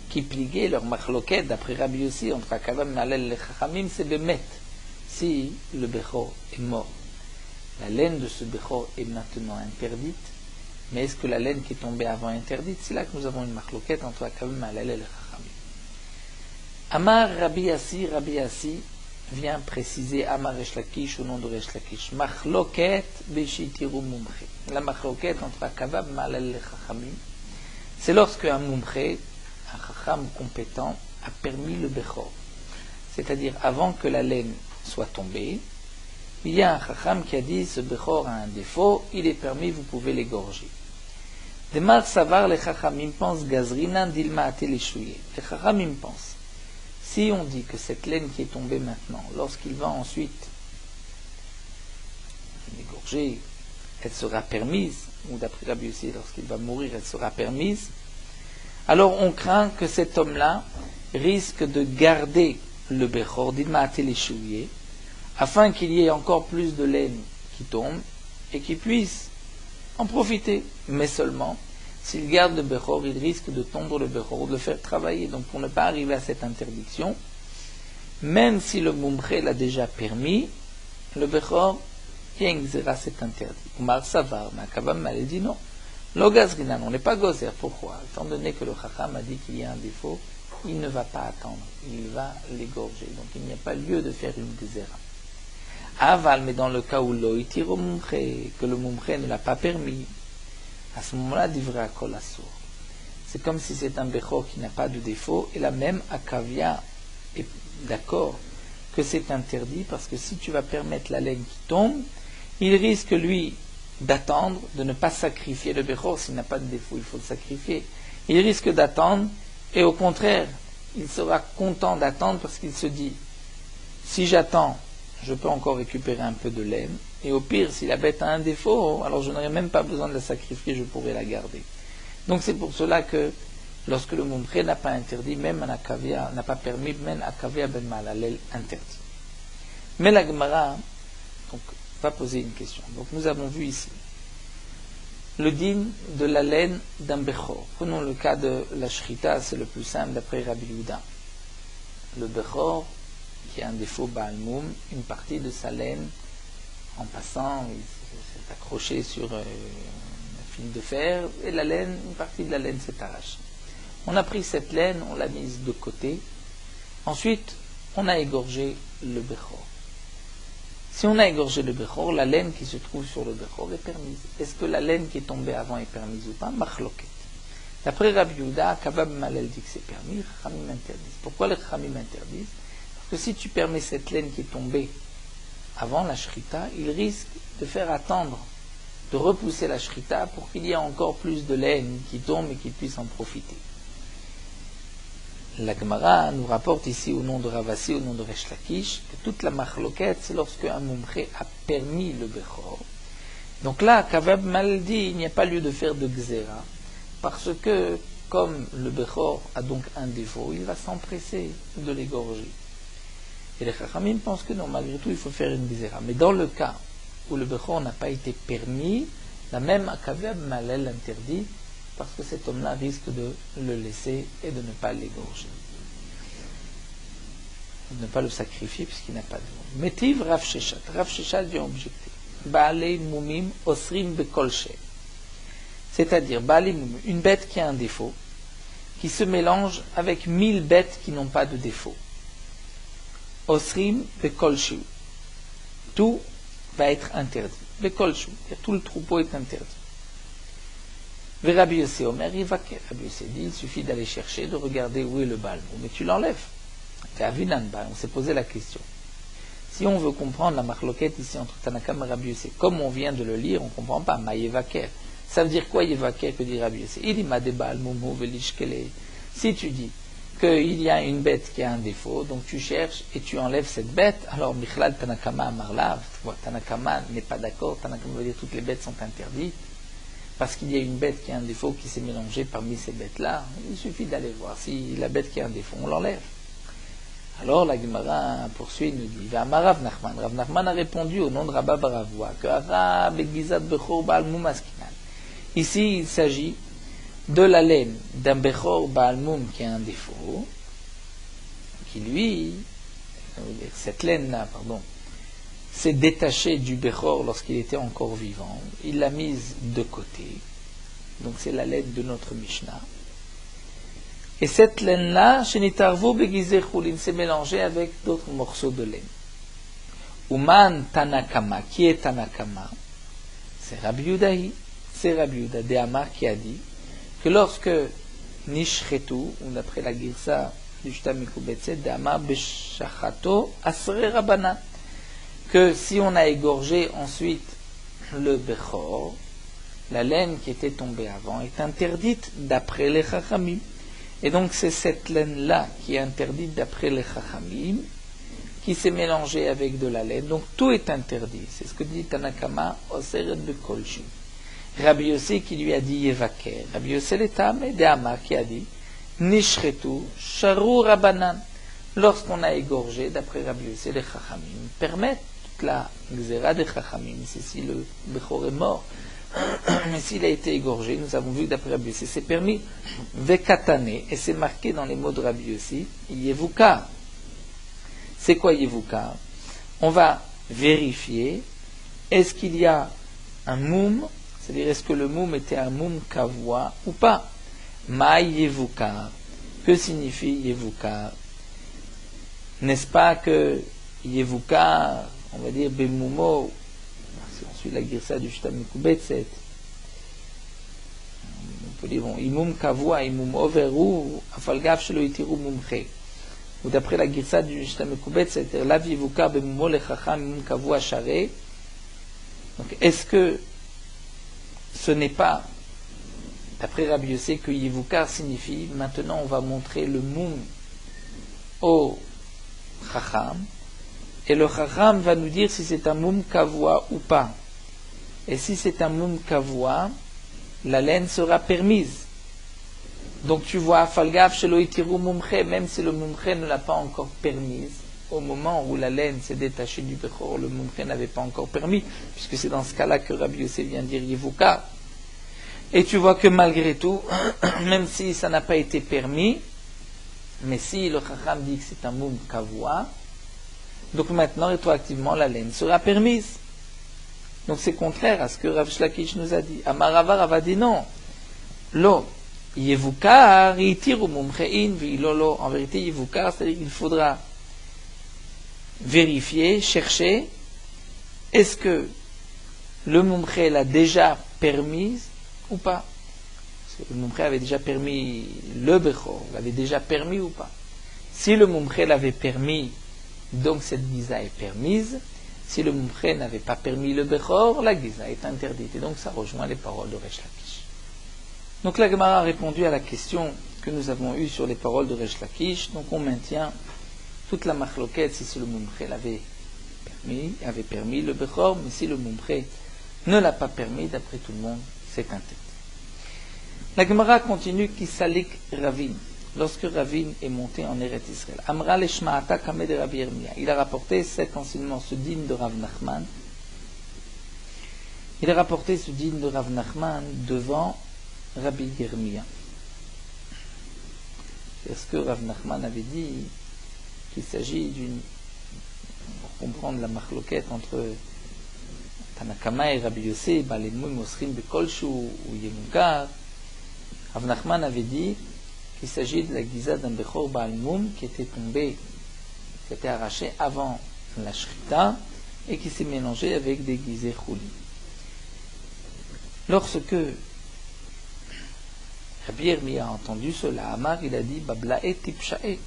Qui pliguait leur machloket, d'après Rabbi Yossi, entre Akavam Malel et les Chachamim, c'est bemet. Si le bechor est mort, la laine de ce bechor est maintenant interdite, mais est-ce que la laine qui est tombée avant est interdite? C'est là que nous avons une machloket entre Akavam Malel et les Chachamim. Amar Rabbi Yassi vient préciser Amar Resh Lakish au nom de Resh Lakish. Machloket beshitiru mumche. La machloket entre Akavam Malel et les Chachamim, c'est lorsque un mumche, un chacham compétent, a permis le bechor. C'est-à-dire, avant que la laine soit tombée, il y a un chacham qui a dit, ce bechor a un défaut, il est permis, vous pouvez l'égorger. Demar savar, les chachamim pensent, gazrina dilma ate leshouye. Les chachamim pensent, si on dit que cette laine qui est tombée maintenant, lorsqu'il va ensuite l'égorger, elle sera permise, ou d'après Rabbi Yossi, lorsqu'il va mourir, elle sera permise, alors on craint que cet homme-là risque de garder le bechor, dilma ate leshouye, afin qu'il y ait encore plus de laine qui tombe et qu'il puisse en profiter. Mais seulement, s'il garde le bechor, il risque de tondre le bechor, de le faire travailler. Donc pour ne pas arriver à cette interdiction, même si le mumche l'a déjà permis, le bechor yengzera cet interdit. Umar Savar, mais Akavam Malel dit non. L'ogazrinan, on n'est pas gozer. Pourquoi? Étant donné que le chacham a dit qu'il y a un défaut, il ne va pas attendre, il va l'égorger. Donc il n'y a pas lieu de faire une gezera. Aval, mais dans le cas où l'oïtir au mumche, que le mumche ne l'a pas permis, à ce moment-là, d'ivra kol asur. C'est comme si c'est un bechor qui n'a pas de défaut, et là même, Akavia est d'accord que c'est interdit, parce que si tu vas permettre la laine qui tombe, il risque, lui, d'attendre, de ne pas sacrifier le bechor. S'il n'a pas de défaut, il faut le sacrifier. Il risque d'attendre, et au contraire, il sera content d'attendre, parce qu'il se dit, si j'attends, je peux encore récupérer un peu de laine, et au pire, si la bête a un défaut, alors je n'aurai même pas besoin de la sacrifier, je pourrai la garder. Donc c'est pour cela que, lorsque le mumche n'a pas interdit, même un akavia, n'a pas permis, même akavia ben malalel interdit. Mais la Gemara, donc, va poser une question. Donc nous avons vu ici le din de la laine d'un bechor. Prenons le cas de la shrita, c'est le plus simple d'après Rabbi Yehuda. Le bechor, qui a un défaut Baal Moum, une partie de sa laine, en passant, il s'est accroché sur un fil de fer, et la laine, une partie de la laine s'est arrachée. On a pris cette laine, on l'a mise de côté, ensuite, on a égorgé le bechor. Si on a égorgé le bechor, la laine qui se trouve sur le bechor est permise. Est-ce que la laine qui est tombée avant est permise ou pas? Machloket. D'après Rabbi Yehuda, Kavab Malel dit que c'est permis, les Chachamim interdisent. Pourquoi les Chachamim interdisent? Que si tu permets cette laine qui est tombée avant la shrita, il risque de faire attendre, de repousser la shrita pour qu'il y ait encore plus de laine qui tombe et qu'il puisse en profiter. La Gemara nous rapporte ici au nom de Ravasi, au nom de Resh Lakish, que toute la machloket, c'est lorsque un mumche a permis le bechor. Donc là, Kavab Mal dit, il n'y a pas lieu de faire de gzera, parce que, comme le bechor a donc un défaut, il va s'empresser de l'égorger. Et les Chachamim pensent que non, malgré tout, il faut faire une gzera. Mais dans le cas où le bechor n'a pas été permis, la même Akavab Malel interdit, parce que cet homme-là risque de le laisser et de ne pas l'égorger. De ne pas le sacrifier puisqu'il n'a pas de nom. Métiv Rav Sheshat. Rav Sheshat vient objecter. Baalei Mumim Osrim Bekolche. C'est-à-dire, Baalei Mumim, une bête qui a un défaut, qui se mélange avec 1000 bêtes qui n'ont pas de défaut. Osrim Bekolche. Tout va être interdit. Bekolche. Tout le troupeau est interdit. Rabbi Yossé Omer, Yivaker. Rabbi Yossé dit, il suffit d'aller chercher, de regarder où est le Baal Moum, mais tu l'enlèves. C'est Avinan Ba, on s'est posé la question. Si on veut comprendre la marloquette ici entre Tanakam et Rabbi Yossé, comme on vient de le lire, on ne comprend pas, Ma Yivaker. Ça veut dire quoi Yivaker que dit Rabbi Yossé? Il dit Ma de Baal Moum velishkele. Si tu dis qu'il y a une bête qui a un défaut, donc tu cherches et tu enlèves cette bête, alors Michlal Tanakama Amarlav, Tanakama n'est pas d'accord, Tanakama veut dire toutes les bêtes sont interdites, parce qu'il y a une bête qui a un défaut qui s'est mélangée parmi ces bêtes-là, il suffit d'aller voir si la bête qui a un défaut, on l'enlève. Alors la Gemara poursuit, nous dit, Rav Nachman. Rav Nachman a répondu au nom de Rabba Baravoua, que Arab Egizat Bechor Baal Moum Askinan. Ici, il s'agit de la laine d'un Bechor Baal Moum qui a un défaut, qui lui, cette laine-là, s'est détachée du Bechor lorsqu'il était encore vivant, il l'a mise de côté, donc c'est la laine de notre Mishnah. Et cette laine-là, Shenitarvo Begizeh Choulin, s'est mélangée avec d'autres morceaux de laine. Uman Tanakama, qui est Tanakama? C'est Rabbi Yudahi, c'est Rabbi Yuda de Amar qui a dit que lorsque Nishchetu, ou d'après la Girsa du Shita Mikubetze, de Amar Beshachato Asre Rabbanan, que si on a égorgé ensuite le Bechor, la laine qui était tombée avant est interdite d'après les Chachamim. Et donc c'est cette laine-là qui est interdite d'après les Chachamim, qui s'est mélangée avec de la laine. Donc tout est interdit. C'est ce que dit Tanakama, Oseret Bekolshu. Rabbi Yossé qui lui a dit Yevaker. Rabbi Yossé l'Etam et Deama qui a dit Nishretu Sharu Rabbanan. Lorsqu'on a égorgé, d'après Rabbi Yossé, les Chachamim permettent toute la Xéra des Chachamim. C'est si le Bechor est mort. Mais s'il a été égorgé, nous avons vu que d'après Rabbi Yossé, c'est permis Vekatane, et c'est marqué dans les mots de Rabbi Yossé, Yevuka. C'est quoi Yevuka? On va vérifier, est-ce qu'il y a un moum, c'est-à-dire est-ce que le moum était un moum kavoua ou pas? Ma Yevuka. Que signifie Yevuka? N'est-ce pas que Yevuka, on va dire Bemoumo, si on suit la Girsa du Shita Mikubetze, on peut dire Imum Kavua, Imum Overu, Afalgav Shelo Itiru Mumche. Ou d'après la Girsa du Shita Mikubetze, c'est La Yevuka Bemoumo Lechacham Imum Kavua Share. Donc est-ce que ce n'est pas, d'après Rabbi Yossé, que Yevuka signifie maintenant on va montrer le Moum au Chacham, et le Chacham va nous dire si c'est un Moum Kavua ou pas. Et si c'est un Moum Kavua, la laine sera permise. Donc tu vois, Falgav Shelo Itiru Mumche, même si le Mumche ne l'a pas encore permise, au moment où la laine s'est détachée du Bechor, le Mumche n'avait pas encore permis, puisque c'est dans ce cas-là que Rabbi Yossé vient dire Yevuka. Et tu vois que malgré tout, même si ça n'a pas été permis, mais si le Chacham dit que c'est un Moum Kavua, donc maintenant, rétroactivement, la laine sera permise. Donc c'est contraire à ce que Rav Shlakish nous a dit. Amaravar a dit non. Lo, Yevukar, Itiru Mumchein, Vilolo. En vérité, Yevukar, c'est-à-dire qu'il faudra vérifier, chercher, est-ce que le Mumche l'a déjà permise ou pas? Parce que le Mumche avait déjà permis le Bechor, l'avait déjà permis ou pas? Si le Mumche l'avait permis, donc cette Giza est permise. Si le Mumche n'avait pas permis le Bechor, la Giza est interdite. Et donc ça rejoint les paroles de Resh Lakish. Donc la Gemara a répondu à la question que nous avons eue sur les paroles de Resh Lakish. Donc on maintient toute la machloquette si le Mumche l'avait permis le Bechor, mais si le Mumche ne l'a pas permis, d'après tout le monde, c'est interdit. La Gemara continue qui salik Ravin. Lorsque Ravin est monté en Eretz Israël. Amra leshma'ata kameh de Rabbi Yirmiyah. Il a rapporté cet enseignement, ce dîne de Rav Nachman. Il a rapporté ce dîne de Rav Nachman devant Rabbi Yirmiyah. Est-ce que Rav Nachman avait dit qu'il s'agit d'une... Pour comprendre la machloquette entre Tanakama et Rabbi Yossé, les moum osrim bekolshu ou Yemukar, Rav Nachman avait dit qu'il s'agit de la Giza d'un Bechor Baal Moum qui était tombé, qui était arraché avant la Shrita et qui s'est mélangé avec des Gizeh Chouli. Lorsque Rabbi Yirmi a entendu cela. Amar, il a dit, Bablae tipshae.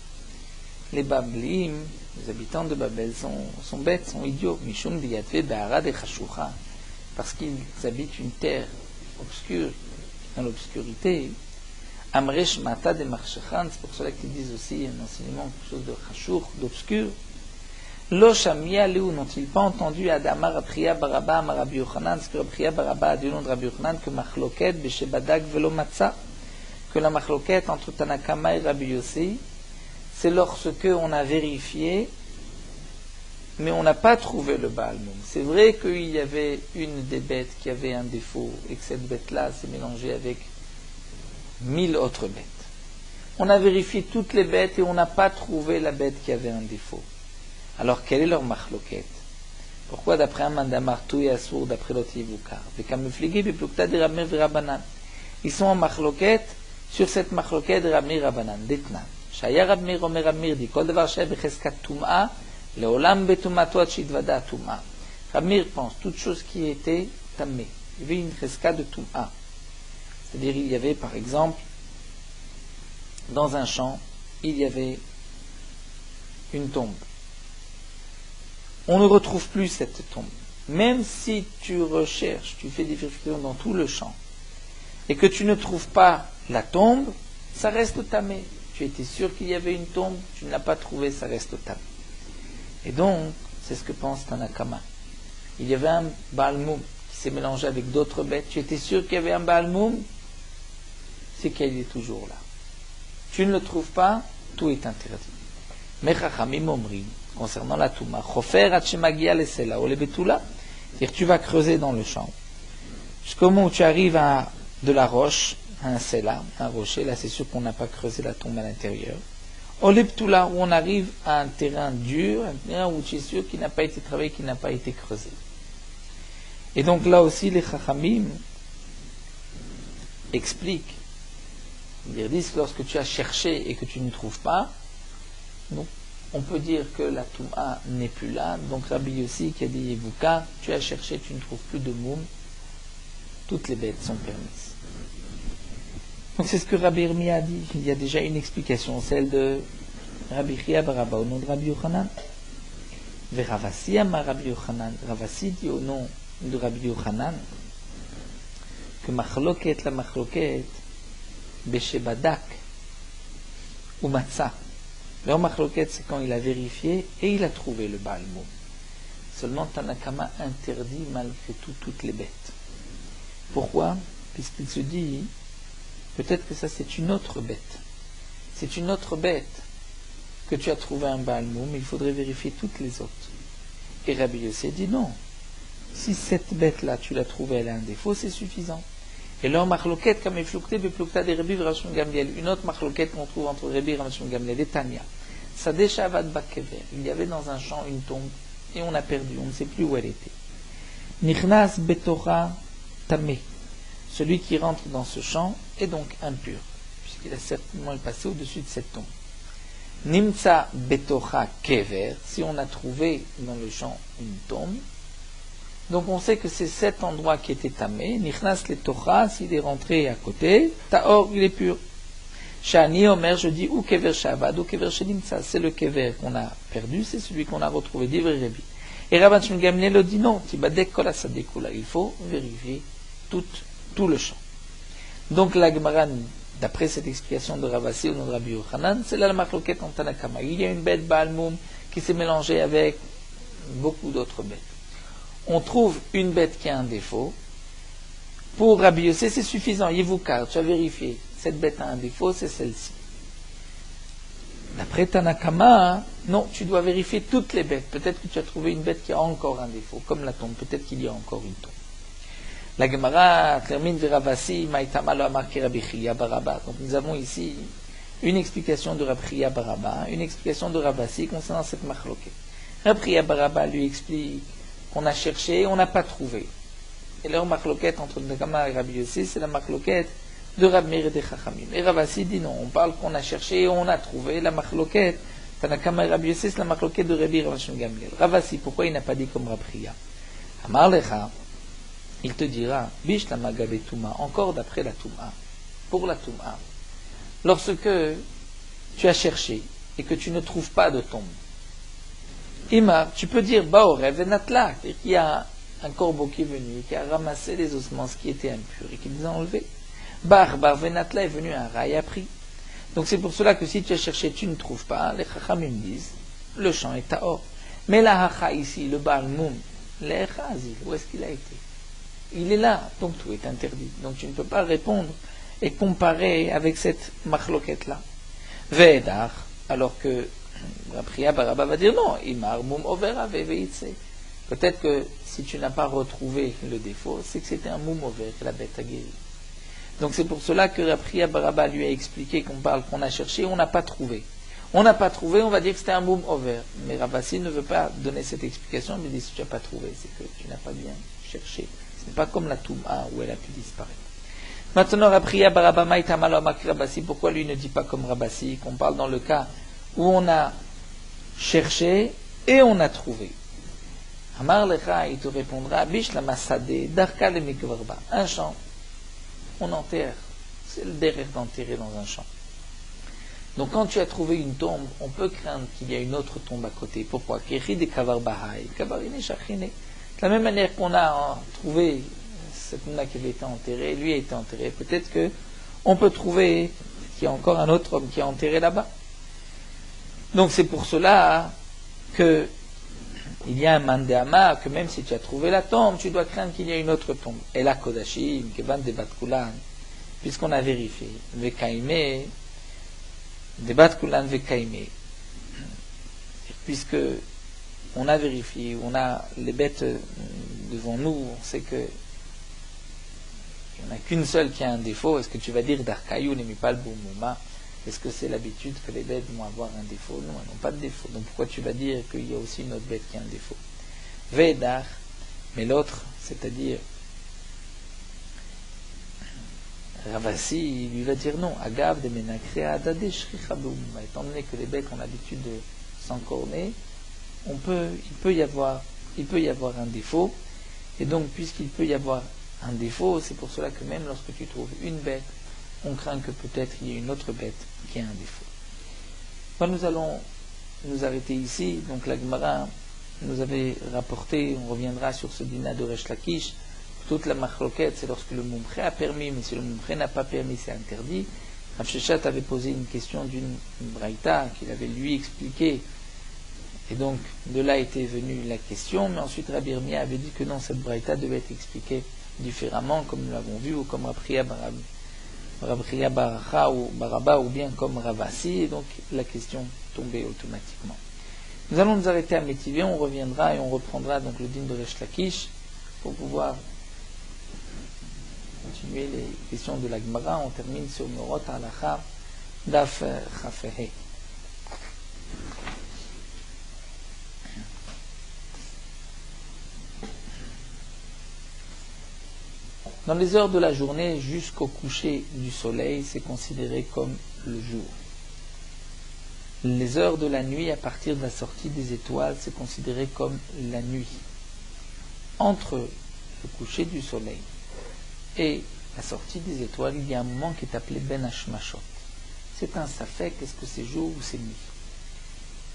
Les Bablim, les habitants de Babel, sont bêtes, sont idiots. Mishum diyatve be'arad et chashucha. Parce qu'ils habitent une terre obscure, dans l'obscurité. Amresh mata de marshechan, c'est pour cela qu'ils disent aussi un enseignement, quelque chose de chashour, d'obscur. Lo shamia leu, n'ont-ils pas entendu Adamar Rabchia Baraba Amar Rabbi Yochanan, ce que Rabchia Baraba a dit au nom de Rabbi Yochanan, que machloket beshebadak velo matza, que la machloket entre Tanakama et Rabbi Yossi, c'est lorsque on a vérifié, mais on n'a pas trouvé le Baal Moum. C'est vrai qu'il y avait une des bêtes qui avait un défaut, et que cette bête-là s'est mélangée avec 1000 autres bêtes. On a vérifié toutes les bêtes et on n'a pas trouvé la bête qui avait un défaut. Alors, quelle est leur machloket? Pourquoi d'après un mandamar tout et assour, d'après l'autre yivukar? Ils sont en machloket sur cette machloket de Rabbi Rabbanan, d'Etnan. Shaya Rabbi Omer Rabbi dit, Kol devar sheh becheskat tum'a, leolam betumato ad shitvada tum'a. Rabbi pense, toute chose qui était tamé. Il y avait une cheskat de tum'a. C'est-à-dire, il y avait, par exemple, dans un champ, il y avait une tombe. On ne retrouve plus cette tombe. Même si tu recherches, tu fais des vérifications dans tout le champ, et que tu ne trouves pas la tombe, ça reste tamé. Tu étais sûr qu'il y avait une tombe, tu ne l'as pas trouvée, ça reste tamé. Et donc, c'est ce que pense Tanakama. Il y avait un Baal Moum qui s'est mélangé avec d'autres bêtes. Tu étais sûr qu'il y avait un Baal Moum, c'est qu'il est toujours là. Tu ne le trouves pas, tout est interdit. Mais Chachamim Omri, concernant la Touma, Chofer Hachemagia Lesela, Ole Betula, c'est-à-dire tu vas creuser dans le champ. Jusqu'au moment où tu arrives à de la roche, à un Sela, un rocher, là c'est sûr qu'on n'a pas creusé la tombe à l'intérieur. Ole Betula, où on arrive à un terrain dur, un terrain où tu es sûr qu'il n'a pas été travaillé, qu'il n'a pas été creusé. Et donc là aussi, les Chachamim expliquent. Ils disent que lorsque tu as cherché et que tu ne trouves pas, donc, on peut dire que la Touma n'est plus là. Donc Rabbi Yossi qui a dit Yevuka, tu as cherché, tu ne trouves plus de moum, toutes les bêtes sont permises. Donc c'est ce que Rabbi Yirmi a dit. Il y a déjà une explication, celle de Rabbi Chia Baraba au nom de Rabbi Yochanan. Ve Ravasi ama Rabbi Yochanan. Ravasi dit au nom de Rabbi Yochanan que machloket la machloket beshebadak ou matzah. Leur machloket, c'est quand il a vérifié et il a trouvé le Baal Moum. Seulement Tanakama interdit malgré tout toutes les bêtes. Pourquoi? Puisqu'il se dit, peut-être que ça c'est une autre bête. C'est une autre bête que tu as trouvé un Baal Moum, il faudrait vérifier toutes les autres. Et Rabbi Yossi dit non. Si cette bête-là, tu l'as trouvée, elle a un défaut, c'est suffisant. Et leur machloket, comme eflukte beplukta de Rabbi Rashon Gamliel, une autre machloket qu'on trouve entre Rabbi Rashon Gamliel et Tanya. Sadeshavad bakever. Il y avait dans un champ une tombe et on a perdu, on ne sait plus où elle était. Nichnas betora tamé. Celui qui rentre dans ce champ est donc impur, puisqu'il a certainement passé au-dessus de cette tombe. Nimtsa betora kever. Si on a trouvé dans le champ une tombe, donc on sait que c'est cet endroit qui était tamé. Nichnas le tocha, s'il est rentré à côté, taor, il est pur. Shani Omer, je dis ou kever shavad ou kever shenimtsa. C'est le kever qu'on a perdu, c'est celui qu'on a retrouvé. D'Ivre Rebi. Et Rabban Shimon Gamliel le dit non. Tibadek kol asadekula. Il faut vérifier tout le champ. Donc la Gemara, d'après cette explication de Ravasi au nom de Rabbi Yochanan, c'est là la machloket en Tanakama. Il y a une bête Baal Moum qui s'est mélangée avec beaucoup d'autres bêtes. On trouve une bête qui a un défaut. Pour Rabbi Yossi, c'est suffisant. Yevukar, tu as vérifié. Cette bête a un défaut, c'est celle-ci. D'après Tanakama, non, tu dois vérifier toutes les bêtes. Peut-être que tu as trouvé une bête qui a encore un défaut, comme la tombe. Peut-être qu'il y a encore une tombe. La Gemara termine vers Ravasi, Maïtama lo amar ki Rabbi Chia Baraba. Donc nous avons ici une explication de Rabbi Chia Baraba, une explication de Ravasi concernant cette machloket. Rabbi Chia Baraba lui explique qu'on a cherché et on n'a pas trouvé. Et leur machloket entre Tanakama et Rabbi Yossi, c'est la machloket de Rabbi Meir et de Chachamim. Et Ravasi dit non, on parle qu'on a cherché et on a trouvé. La machloket, Tanakama et Rabbi Yossi, c'est la machloket de Rabbi Rashon Gamliel. Ravasi, pourquoi il n'a pas dit comme Rabbi Chia? Amar lecha, il te dira, Bish la magabe Touma, encore d'après la Touma. pour la Touma, lorsque tu as cherché et que tu ne trouves pas de tombe, Imar, tu peux dire Baorev et Natla, c'est-à-dire qu'il y a un corbeau qui est venu et qui a ramassé les ossements qui étaient impurs et qui les a enlevés. Bar Venatla est venu, un rat et a pris. Donc c'est pour cela que si tu as cherché, tu ne trouves pas, les Chachamim disent, le champ est à or. Mais la Hacha ici, le Baal Moum, l'Echazil, où est-ce qu'il a été? Il est là, donc tout est interdit. Donc tu ne peux pas répondre et comparer avec cette machloquette-là. Ve'edar, alors que Rabbi Baraba va dire non, Imar Moum Overa Ve'veitse. Peut-être que si tu n'as pas retrouvé le défaut, c'est que c'était un Moum Over que la bête a guéri. Donc c'est pour cela que Rabbi Baraba lui a expliqué qu'on a cherché, on n'a pas trouvé. On n'a pas trouvé, on va dire que c'était un Moum Over. Mais Ravasi ne veut pas donner cette explication, mais dit si tu n'as pas trouvé, c'est que tu n'as pas bien cherché. Ce n'est pas comme la Touma où elle a pu disparaître. Maintenant, Rabbi Baraba Maïtamalo Amak Rabasi, pourquoi lui ne dit pas comme Rabasi, qu'on parle dans le cas où on a cherché et on a trouvé. Amar Lecha, il te répondra, Bish la Masade, Darka le Mikvarba, un champ, on enterre, c'est le derrière d'enterrer dans un champ. Donc quand tu as trouvé une tombe, on peut craindre qu'il y a une autre tombe à côté. Pourquoi? Kéri de Kavarbahai, Kavarine Shachine. De la même manière qu'on a trouvé cette tombe qui avait été enterrée, lui a été enterré, peut-être que on peut trouver qu'il y a encore un autre homme qui est enterré là-bas. Donc c'est pour cela que il y a un mandéama, que même si tu as trouvé la tombe, tu dois craindre qu'il y ait une autre tombe. Et la Kodashim, Kevan de Batkulan, puisqu'on a vérifié, Vekaime, de Batkulan Vekaime, puisque on a vérifié, on a les bêtes devant nous, on sait que il n'y en a qu'une seule qui a un défaut. Est-ce que tu vas dire Darkayou n'aimait pas le Boumuma? Est-ce que c'est l'habitude que les bêtes vont avoir un défaut? Non, elles n'ont pas de défaut. Donc pourquoi tu vas dire qu'il y a aussi une autre bête qui a un défaut? Vedar, mais l'autre, c'est-à-dire Ravasi, il lui va dire non. Agav de Menakrea Adade Shrichaboum. Étant donné que les bêtes ont l'habitude de s'encorner, il peut y avoir un défaut. Et donc, puisqu'il peut y avoir un défaut, c'est pour cela que même lorsque tu trouves une bête, on craint que peut-être il y ait une autre bête qui a un défaut. Bon, nous allons nous arrêter ici. Donc la Gemara nous avait rapporté, on reviendra sur ce dîner de Resh Lakish, toute la machloquette, c'est lorsque le Mumché a permis, mais si le Mumché n'a pas permis, c'est interdit. Rav Sheshet avait posé une question d'une braïta qu'il avait lui expliqué, et donc de là était venue la question, mais ensuite Rabbi Irmia avait dit que non, cette braïta devait être expliquée différemment, comme nous l'avons vu, ou comme Rabbi Baracha ou Baraba, ou bien comme Ravasi, et donc la question tombait automatiquement. Nous allons nous arrêter à Métivier, on reviendra et on reprendra donc le dîne de Resh Lakish pour pouvoir continuer les questions de la Gemara. On termine sur Morot Halacha Daf Chafehe. Dans les heures de la journée jusqu'au coucher du soleil, c'est considéré comme le jour. Les heures de la nuit, à partir de la sortie des étoiles, c'est considéré comme la nuit. Entre le coucher du soleil et la sortie des étoiles, il y a un moment qui est appelé Ben Hashmashot. C'est un safek, est-ce que c'est jour ou c'est nuit?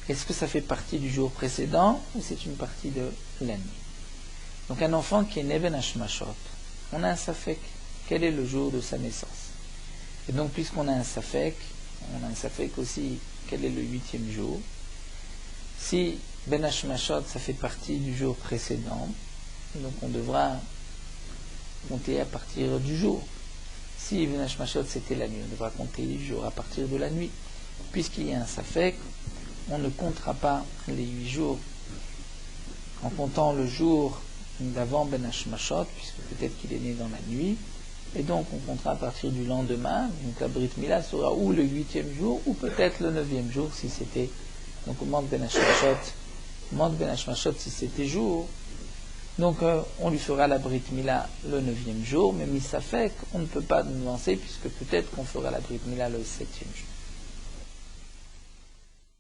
Est-ce que ça fait partie du jour précédent ou c'est une partie de la nuit? Donc un enfant qui est né Ben Hashmashot, on a un safek. Quel est le jour de sa naissance? Et donc, puisqu'on a un safek, on a un safek aussi, quel est le 8e jour? Si Ben Hashmashot, ça fait partie du jour précédent, donc on devra compter à partir du jour. Si Ben Hashmashot, c'était la nuit, on devra compter les jours à partir de la nuit. Puisqu'il y a un safek, on ne comptera pas les 8 jours en comptant le jour d'avant Ben Hashmashot, puisque peut-être qu'il est né dans la nuit, et donc on comptera à partir du lendemain. Donc la Brit Mila sera ou le 8e jour, ou peut-être le 9e jour, si c'était, donc au moment de Ben Hashmashot, si c'était jour, donc on lui fera la Brit Mila le 9e jour, mais Misafek, on ne peut pas nous lancer, puisque peut-être qu'on fera la Brit Mila le 7e jour.